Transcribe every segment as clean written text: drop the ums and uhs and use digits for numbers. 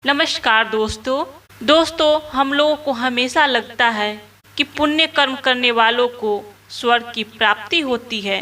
नमस्कार दोस्तों हम लोगों को हमेशा लगता है कि पुण्य कर्म करने वालों को स्वर्ग की प्राप्ति होती है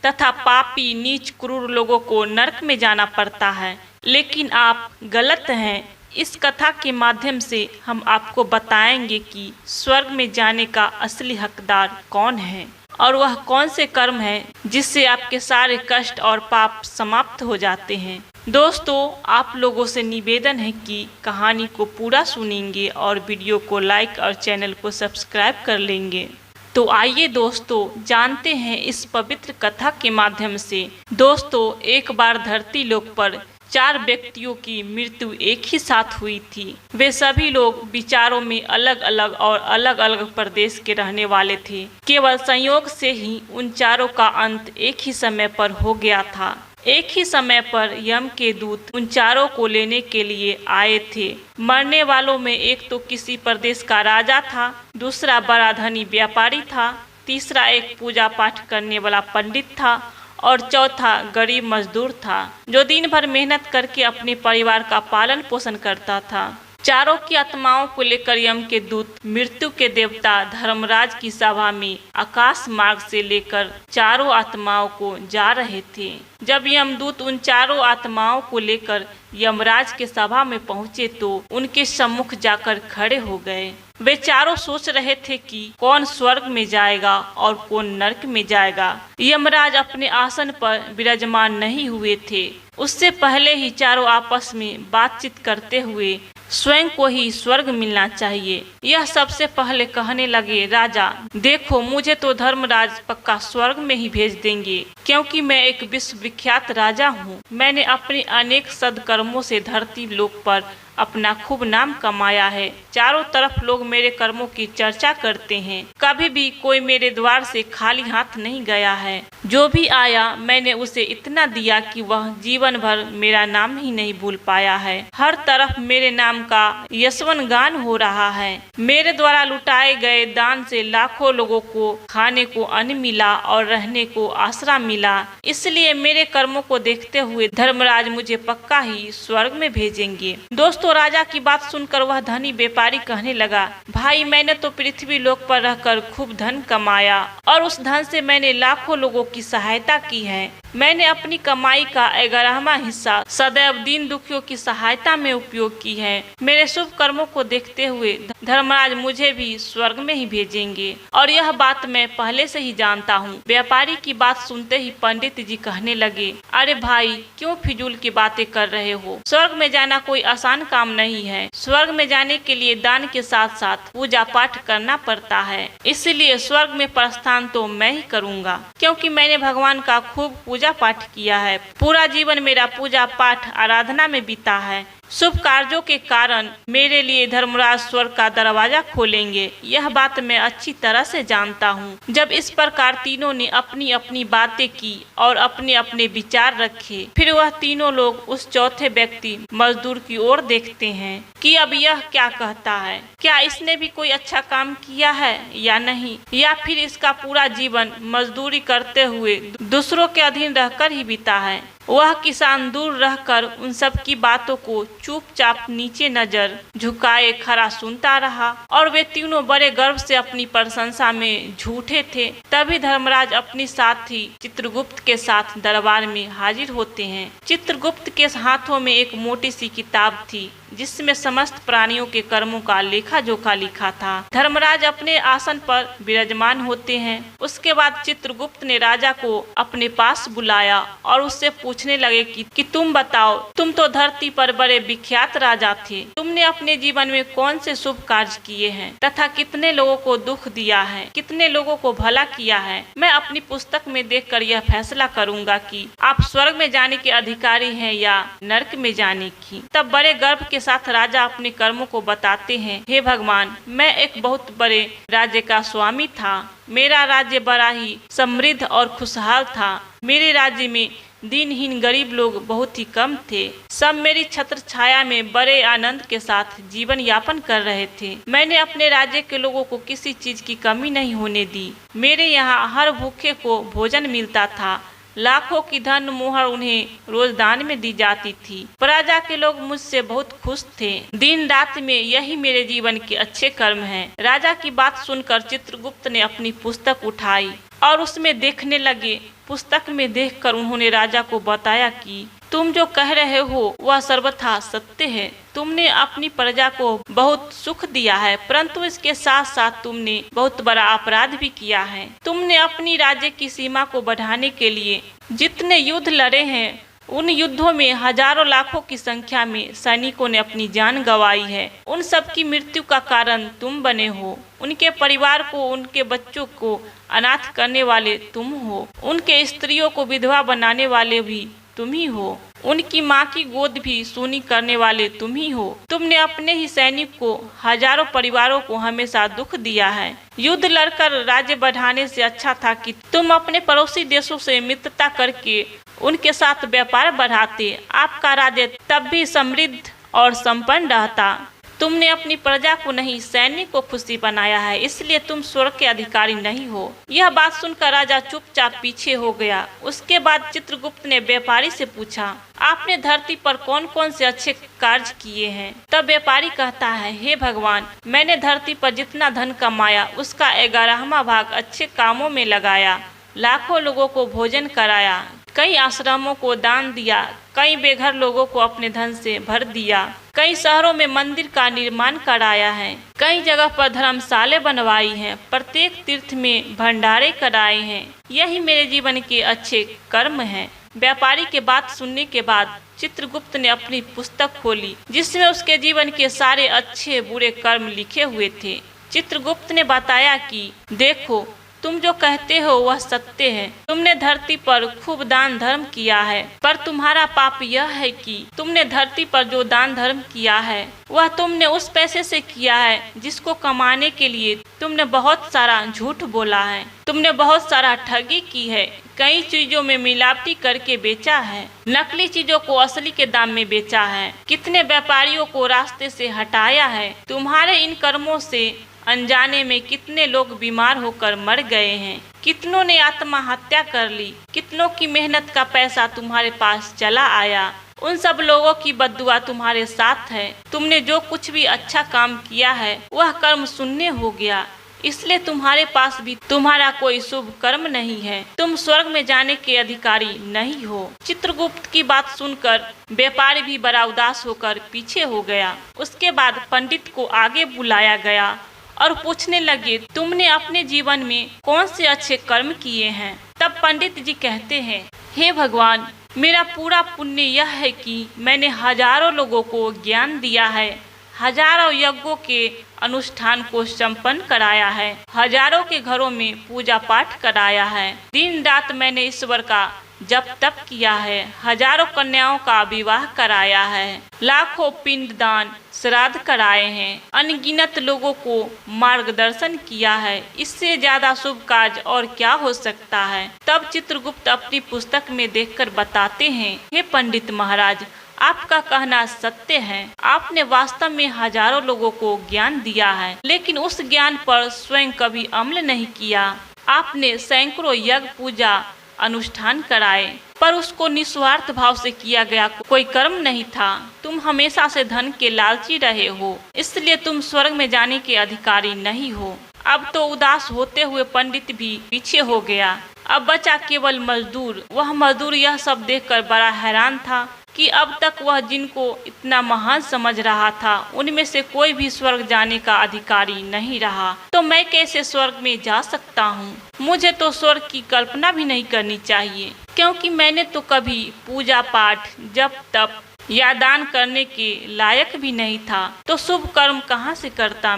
तथा पापी नीच क्रूर लोगों को नरक में जाना पड़ता है, लेकिन आप गलत हैं। इस कथा के माध्यम से हम आपको बताएंगे कि स्वर्ग में जाने का असली हकदार कौन है और वह कौन से कर्म हैं जिससे आपके सारे कष्ट और पाप समाप्त हो जाते हैं। दोस्तों, आप लोगों से निवेदन है कि कहानी को पूरा सुनेंगे और वीडियो को लाइक और चैनल को सब्सक्राइब कर लेंगे। तो आइए दोस्तों जानते हैं इस पवित्र कथा के माध्यम से। दोस्तों, एक बार धरती लोक पर 4 व्यक्तियों की मृत्यु एक ही साथ हुई थी। वे सभी लोग विचारों में अलग अलग और अलग अलग प्रदेश के रहने वाले थे। केवल संयोग से ही उन चारों का अंत एक ही समय पर हो गया था। एक ही समय पर यम के दूत उन चारों को लेने के लिए आए थे। मरने वालों में एक तो किसी प्रदेश का राजा था, दूसरा बड़ा धनी व्यापारी था, तीसरा एक पूजा पाठ करने वाला पंडित था और चौथा गरीब मजदूर था जो दिन भर मेहनत करके अपने परिवार का पालन पोषण करता था। चारों की आत्माओं को लेकर यम के दूत मृत्यु के देवता धर्मराज की सभा में आकाश मार्ग से लेकर चारों आत्माओं को जा रहे थे। जब यमदूत उन चारों आत्माओं को लेकर यमराज के सभा में पहुंचे तो उनके सम्मुख जाकर खड़े हो गए। वे चारों सोच रहे थे कि कौन स्वर्ग में जाएगा और कौन नरक में जाएगा। यमराज अपने आसन पर विराजमान नहीं हुए थे। उससे पहले ही चारों आपस में बातचीत करते हुए स्वयं को ही स्वर्ग मिलना चाहिए। यह सबसे पहले कहने लगे, राजा देखो, मुझे तो धर्मराज पक्का स्वर्ग में ही भेज देंगे, क्योंकि मैं एक विश्वविख्यात राजा हूँ। मैंने अपने अनेक सद्कर्मों से धरती लोक पर अपना खूब नाम कमाया है। चारों तरफ लोग मेरे कर्मों की चर्चा करते हैं। कभी भी कोई मेरे द्वार से खाली हाथ नहीं गया है। जो भी आया मैंने उसे इतना दिया कि वह जीवन भर मेरा नाम ही नहीं भूल पाया है। हर तरफ मेरे नाम का यशवन गान हो रहा है। मेरे द्वारा लुटाए गए दान से लाखों लोगों को खाने को अन्न मिला और रहने को आसरा मिला। इसलिए मेरे कर्मों को देखते हुए धर्मराज मुझे पक्का ही स्वर्ग में भेजेंगे। दोस्तों, राजा की बात सुनकर वह धनी व्यापारी कहने लगा, भाई मैंने तो पृथ्वी लोक पर रहकर खूब धन कमाया और उस धन से मैंने लाखों लोगों की सहायता की है। मैंने अपनी कमाई का 11वां हिस्सा सदैव दीन दुखियों की सहायता में उपयोग की है। मेरे शुभ कर्मों को देखते हुए धर्मराज मुझे भी स्वर्ग में ही भेजेंगे और यह बात मैं पहले से ही जानता हूँ। व्यापारी की बात सुनते ही पंडित जी कहने लगे, अरे भाई, क्यों फिजूल की बातें कर रहे हो? स्वर्ग में जाना कोई आसान काम नहीं है। स्वर्ग में जाने के लिए दान के साथ साथ पूजा पाठ करना पड़ता है। इसलिए स्वर्ग में प्रस्थान तो मैं ही करूँगा, क्योंकि मैंने भगवान का खूब पूजा पाठ किया है। पूरा जीवन मेरा पूजा पाठ आराधना में बीता है। शुभ कार्यों के कारण मेरे लिए धर्मराज स्वर्ग का दरवाजा खोलेंगे, यह बात मैं अच्छी तरह से जानता हूँ। जब इस प्रकार तीनों ने अपनी अपनी बातें की और अपने अपने विचार रखे, फिर वह तीनों लोग उस चौथे व्यक्ति मजदूर की ओर देखते हैं कि अब यह क्या कहता है। क्या इसने भी कोई अच्छा काम किया है या नहीं, या फिर इसका पूरा जीवन मजदूरी करते हुए दूसरों के अधीन रहकर ही बीता है। वह किसान दूर रहकर उन सब की बातों को चुपचाप नीचे नजर झुकाए खड़ा सुनता रहा और वे तीनों बड़े गर्व से अपनी प्रशंसा में झूठे थे। तभी धर्मराज अपनी साथी चित्रगुप्त के साथ दरबार में हाजिर होते हैं। चित्रगुप्त के हाथों में एक मोटी सी किताब थी जिसमें समस्त प्राणियों के कर्मों का लेखा जोखा लिखा था। धर्मराज अपने आसन पर विराजमान होते हैं। उसके बाद चित्रगुप्त ने राजा को अपने पास बुलाया और उससे पूछने लगे कि तुम बताओ, तुम तो धरती पर बड़े विख्यात राजा थे। तुमने अपने जीवन में कौन से शुभ कार्य किए हैं तथा कितने लोगों को दुख दिया है, कितने लोगों को भला किया है। मैं अपनी पुस्तक में देखकर यह फैसला करूंगा कि आप स्वर्ग में जाने के अधिकारी हैं या नरक में जाने की। तब बड़े गर्व के साथ राजा अपने कर्मों को बताते हैं, हे भगवान, मैं एक बहुत बड़े राज्य का स्वामी था। मेरा राज्य बड़ा ही समृद्ध और खुशहाल था। मेरे राज्य में दीनहीन गरीब लोग बहुत ही कम थे। सब मेरी छत्र छाया में बड़े आनंद के साथ जीवन यापन कर रहे थे। मैंने अपने राज्य के लोगों को किसी चीज की कमी नहीं होने दी। मेरे यहाँ हर भूखे को भोजन मिलता था। लाखों की धन मोहर उन्हें रोज दान में दी जाती थी। प्रजा के लोग मुझसे बहुत खुश थे। दिन रात में यही मेरे जीवन के अच्छे कर्म हैं। राजा की बात सुनकर चित्रगुप्त ने अपनी पुस्तक उठाई और उसमें देखने लगे। पुस्तक में देखकर उन्होंने राजा को बताया कि तुम जो कह रहे हो वह सर्वथा सत्य है। तुमने अपनी प्रजा को बहुत सुख दिया है, परंतु इसके साथ साथ तुमने बहुत बड़ा अपराध भी किया है। तुमने अपनी राज्य की सीमा को बढ़ाने के लिए जितने युद्ध लड़े हैं, उन युद्धों में हजारों लाखों की संख्या में सैनिकों ने अपनी जान गंवाई है। उन सब की मृत्यु का कारण तुम बने हो। उनके परिवार को, उनके बच्चों को अनाथ करने वाले तुम हो। उनके स्त्रियों को विधवा बनाने वाले भी तुम ही हो। उनकी माँ की गोद भी सूनी करने वाले तुम ही हो। तुमने अपने ही सैनिक को, हजारों परिवारों को हमेशा दुख दिया है। युद्ध लड़कर राज्य बढ़ाने से अच्छा था कि तुम अपने पड़ोसी देशों से मित्रता करके उनके साथ व्यापार बढ़ाते। आपका राज्य तब भी समृद्ध और संपन्न रहता। तुमने अपनी प्रजा को नहीं, सैनिक को खुशी बनाया है, इसलिए तुम स्वर्ग के अधिकारी नहीं हो। यह बात सुनकर राजा चुपचाप पीछे हो गया। उसके बाद चित्रगुप्त ने व्यापारी से पूछा, आपने धरती पर कौन कौन से अच्छे कार्य किए हैं? तब व्यापारी कहता है, हे भगवान, मैंने धरती पर जितना धन कमाया उसका 11वां भाग अच्छे कामों में लगाया। लाखों लोगों को भोजन कराया, कई आश्रमों को दान दिया, कई बेघर लोगों को अपने धन से भर दिया, कई शहरों में मंदिर का निर्माण कराया है, कई जगह पर धर्मशाले बनवाई हैं, प्रत्येक तीर्थ में भंडारे कराए हैं। यही मेरे जीवन के अच्छे कर्म हैं। व्यापारी के बात सुनने के बाद चित्रगुप्त ने अपनी पुस्तक खोली, जिसमें उसके जीवन के सारे अच्छे बुरे कर्म लिखे हुए थे। चित्रगुप्त ने बताया कि देखो, तुम जो कहते हो वह सत्य है। तुमने धरती पर खूब दान धर्म किया है, पर तुम्हारा पाप यह है कि तुमने धरती पर जो दान धर्म किया है वह तुमने उस पैसे से किया है जिसको कमाने के लिए तुमने बहुत सारा झूठ बोला है। तुमने बहुत सारा ठगी की है, कई चीजों में मिलावटी करके बेचा है, नकली चीजों को असली के दाम में बेचा है, कितने व्यापारियों को रास्ते से हटाया है। तुम्हारे इन कर्मों से अनजाने में कितने लोग बीमार होकर मर गए हैं, कितनों ने आत्महत्या कर ली, कितनों की मेहनत का पैसा तुम्हारे पास चला आया। उन सब लोगों की बद्दुआ तुम्हारे साथ है। तुमने जो कुछ भी अच्छा काम किया है वह कर्म शून्य हो गया, इसलिए तुम्हारे पास भी तुम्हारा कोई शुभ कर्म नहीं है। तुम स्वर्ग में जाने के अधिकारी नहीं हो। चित्रगुप्त की बात सुनकर व्यापारी भी बड़ा उदास होकर पीछे हो गया। उसके बाद पंडित को आगे बुलाया गया और पूछने लगे, तुमने अपने जीवन में कौन से अच्छे कर्म किए हैं? तब पंडित जी कहते हैं, हे भगवान, मेरा पूरा पुण्य यह है कि मैंने हजारों लोगों को ज्ञान दिया है, हजारों यज्ञों के अनुष्ठान को संपन्न कराया है, हजारों के घरों में पूजा पाठ कराया है, दिन रात मैंने ईश्वर का जप तप किया है, हजारों कन्याओं का विवाह कराया है, लाखों पिंडदान श्राद्ध कराए हैं, अनगिनत लोगों को मार्गदर्शन किया है। इससे ज्यादा शुभ कार्य और क्या हो सकता है? तब चित्रगुप्त अपनी पुस्तक में देखकर बताते हैं, हे पंडित महाराज, आपका कहना सत्य है। आपने वास्तव में हजारों लोगों को ज्ञान दिया है, लेकिन उस ज्ञान पर स्वयं कभी अमल नहीं किया। आपने सैकड़ों यज्ञ पूजा अनुष्ठान कराए, पर उसको निस्वार्थ भाव से किया गया कोई कर्म नहीं था। तुम हमेशा से धन के लालची रहे हो, इसलिए तुम स्वर्ग में जाने के अधिकारी नहीं हो। अब तो उदास होते हुए पंडित भी पीछे हो गया। अब बचा केवल मजदूर। वह मजदूर यह सब देखकर बड़ा हैरान था कि अब तक वह जिनको इतना महान समझ रहा था, उनमें से कोई भी स्वर्ग जाने का अधिकारी नहीं रहा। तो मैं कैसे स्वर्ग में जा सकता हूँ? मुझे तो स्वर्ग की कल्पना भी नहीं करनी चाहिए, क्योंकि मैंने तो कभी पूजा पाठ, जप तप या दान करने के लायक भी नहीं था। तो शुभ कर्म कहाँ से करता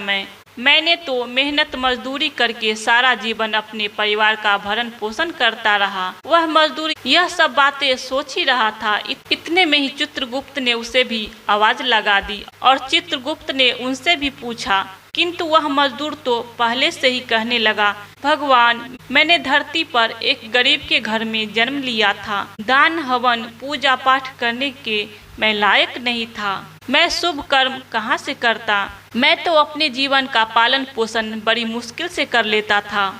मैंने तो मेहनत मजदूरी करके सारा जीवन अपने परिवार का भरण पोषण करता रहा। वह मजदूर यह सब बातें सोच ही रहा था। इतने में ही चित्रगुप्त ने उसे भी आवाज लगा दी और चित्रगुप्त ने उनसे भी पूछा, किंतु वह मजदूर तो पहले से ही कहने लगा, भगवान, मैंने धरती पर एक गरीब के घर में जन्म लिया था। दान हवन पूजा पाठ करने के मैं लायक नहीं था। मैं शुभ कर्म कहाँ से करता? मैं तो अपने जीवन का पालन पोषण बड़ी मुश्किल से कर लेता था।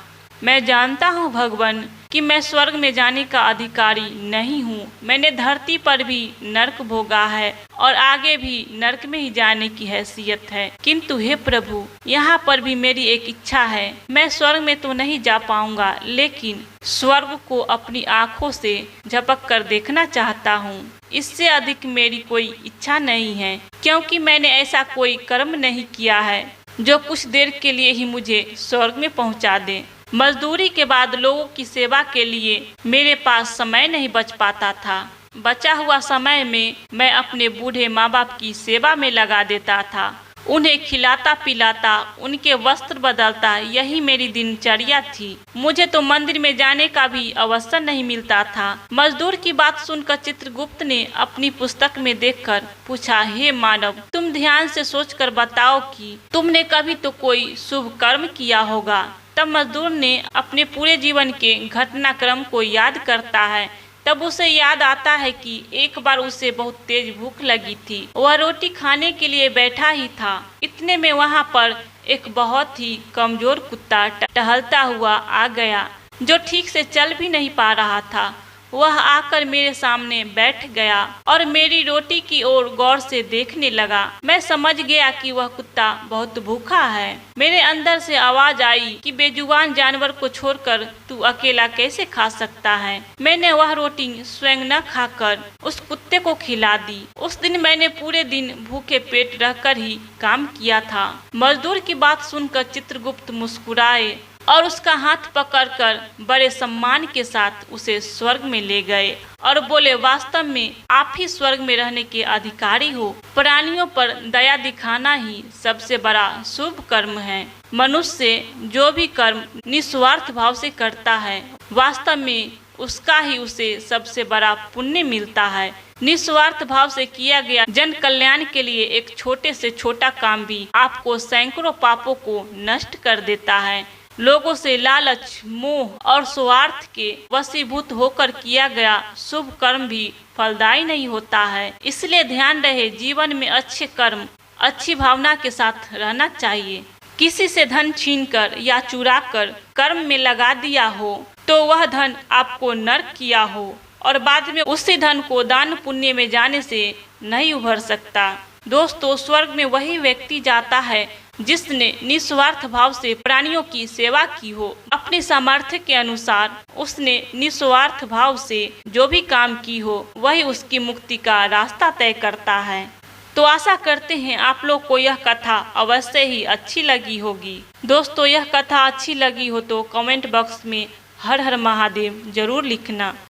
मैं जानता हूँ भगवान कि मैं स्वर्ग में जाने का अधिकारी नहीं हूँ। मैंने धरती पर भी नरक भोगा है और आगे भी नरक में ही जाने की हैसियत है। किंतु हे प्रभु, यहाँ पर भी मेरी एक इच्छा है। मैं स्वर्ग में तो नहीं जा पाऊंगा, लेकिन स्वर्ग को अपनी आंखों से झपक कर देखना चाहता हूँ। इससे अधिक मेरी कोई इच्छा नहीं है, क्योंकि मैंने ऐसा कोई कर्म नहीं किया है जो कुछ देर के लिए ही मुझे स्वर्ग में पहुँचा दे। मजदूरी के बाद लोगों की सेवा के लिए मेरे पास समय नहीं बच पाता था। बचा हुआ समय में मैं अपने बूढ़े माँ बाप की सेवा में लगा देता था। उन्हें खिलाता पिलाता, उनके वस्त्र बदलता, यही मेरी दिनचर्या थी। मुझे तो मंदिर में जाने का भी अवसर नहीं मिलता था। मजदूर की बात सुनकर चित्रगुप्त ने अपनी पुस्तक में देखकर पूछा, हे मानव, तुम ध्यान से सोचकर बताओ कि तुमने कभी तो कोई शुभ कर्म किया होगा। तब मजदूर ने अपने पूरे जीवन के घटनाक्रम को याद करता है। तब उसे याद आता है कि एक बार उसे बहुत तेज भूख लगी थी। वह रोटी खाने के लिए बैठा ही था। इतने में वहाँ पर एक बहुत ही कमजोर कुत्ता टहलता हुआ आ गया, जो ठीक से चल भी नहीं पा रहा था। वह आकर मेरे सामने बैठ गया और मेरी रोटी की ओर गौर से देखने लगा। मैं समझ गया कि वह कुत्ता बहुत भूखा है। मेरे अंदर से आवाज आई कि बेजुबान जानवर को छोड़कर तू अकेला कैसे खा सकता है। मैंने वह रोटी स्वयं न खाकर उस कुत्ते को खिला दी। उस दिन मैंने पूरे दिन भूखे पेट रहकर ही काम किया था। मजदूर की बात सुनकर चित्रगुप्त मुस्कुराए और उसका हाथ पकड़कर बड़े सम्मान के साथ उसे स्वर्ग में ले गए और बोले, वास्तव में आप ही स्वर्ग में रहने के अधिकारी हो। प्राणियों पर दया दिखाना ही सबसे बड़ा शुभ कर्म है। मनुष्य जो भी कर्म निस्वार्थ भाव से करता है, वास्तव में उसका ही उसे सबसे बड़ा पुण्य मिलता है। निस्वार्थ भाव से किया गया जन कल्याण के लिए एक छोटे से छोटा काम भी आपको सैकड़ों पापों को नष्ट कर देता है। लोगों से लालच, मोह और स्वार्थ के वशीभूत होकर किया गया शुभ कर्म भी फलदायी नहीं होता है। इसलिए ध्यान रहे, जीवन में अच्छे कर्म अच्छी भावना के साथ रहना चाहिए। किसी से धन छीनकर या चुराकर कर्म में लगा दिया हो तो वह धन आपको नरक किया हो और बाद में उसी धन को दान पुण्य में जाने से नहीं उभर सकता। दोस्तों, स्वर्ग में वही व्यक्ति जाता है जिसने निस्वार्थ भाव से प्राणियों की सेवा की हो। अपने सामर्थ्य के अनुसार उसने निस्वार्थ भाव से जो भी काम की हो, वही उसकी मुक्ति का रास्ता तय करता है। तो आशा करते हैं आप लोग को यह कथा अवश्य ही अच्छी लगी होगी। दोस्तों, यह कथा अच्छी लगी हो तो कमेंट बॉक्स में हर हर महादेव जरूर लिखना।